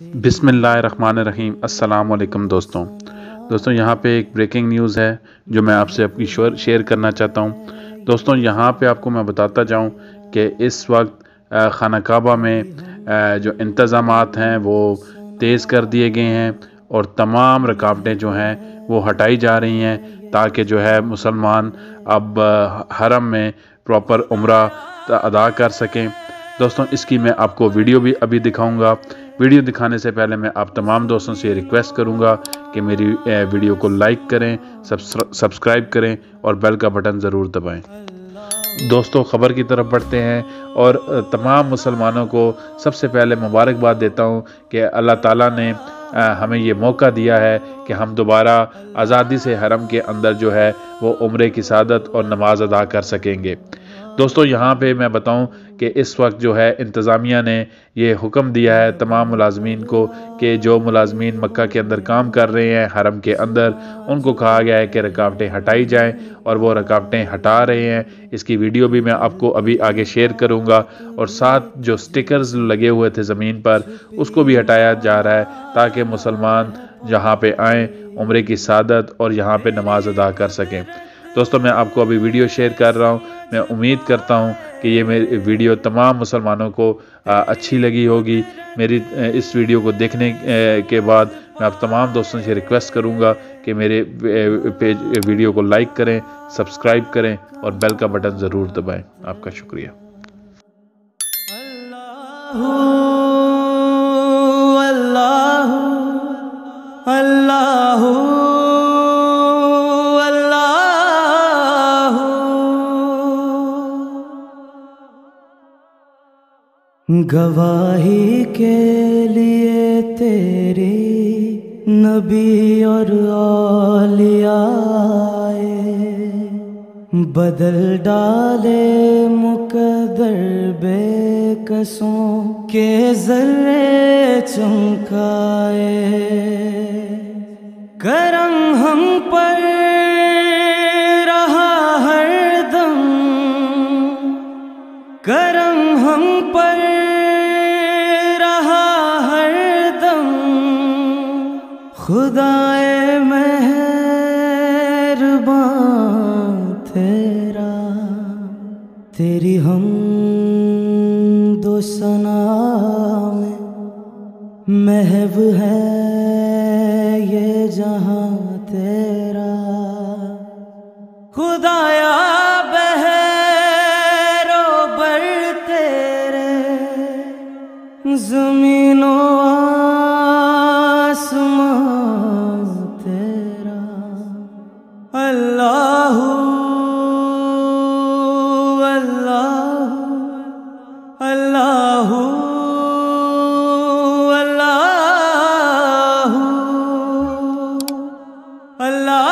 बिस्मिल्लाहिर्रहमानिर्रहीम। अस्सलाम वालेकुम दोस्तों यहाँ पे एक ब्रेकिंग न्यूज़ है जो मैं आपसे अपनी शेयर करना चाहता हूँ। दोस्तों यहाँ पे आपको मैं बताता जाऊँ कि इस वक्त खाना काबा में जो इंतज़ामात हैं वो तेज़ कर दिए गए हैं और तमाम रुकावटें जो हैं वो हटाई जा रही हैं ताकि जो है मुसलमान अब हरम में प्रॉपर उम्रा अदा कर सकें। दोस्तों इसकी मैं आपको वीडियो भी अभी दिखाऊंगा। वीडियो दिखाने से पहले मैं आप तमाम दोस्तों से रिक्वेस्ट करूंगा कि मेरी वीडियो को लाइक करें, सब्सक्राइब करें और बेल का बटन ज़रूर दबाएं। दोस्तों ख़बर की तरफ बढ़ते हैं और तमाम मुसलमानों को सबसे पहले मुबारकबाद देता हूं कि अल्लाह ताला ने हमें ये मौका दिया है कि हम दोबारा आज़ादी से हरम के अंदर जो है वो उम्रे की सादत और नमाज अदा कर सकेंगे। दोस्तों यहाँ पे मैं बताऊं कि इस वक्त जो है इंतज़ामिया ने ये हुक्म दिया है तमाम मुलाजमीन को कि जो मुलाजमीन मक्का के अंदर काम कर रहे हैं हरम के अंदर, उनको कहा गया है कि रुकावटें हटाई जाएं और वो रुकावटें हटा रहे हैं। इसकी वीडियो भी मैं आपको अभी आगे शेयर करूंगा और साथ जो स्टिकर्स लगे हुए थे ज़मीन पर उसको भी हटाया जा रहा है ताकि मुसलमान यहाँ पे आएँ, उम्रे की सादत और यहाँ पे नमाज अदा कर सकें। दोस्तों मैं आपको अभी वीडियो शेयर कर रहा हूँ। मैं उम्मीद करता हूँ कि ये मेरी वीडियो तमाम मुसलमानों को अच्छी लगी होगी। मेरी इस वीडियो को देखने के बाद मैं आप तमाम दोस्तों से रिक्वेस्ट करूँगा कि मेरे वीडियो को लाइक करें, सब्सक्राइब करें और बेल का बटन ज़रूर दबाएं। आपका शुक्रिया। गवाही के लिए तेरी नबी और औलिया आए, बदल डाले मुकद्दर बेकसों के ज़र्रे चमकाए। करम हम पर रहा हरदम, करम हम पर खुदाए मेहरबान तेरा, तेरी हम दो सना में महव है ये जहां तेरा। खुदाया बहरो बर तेरे, ज़मीनों अल्लाहु अल्लाहु अल्लाहु अल्लाहु अल्लाह।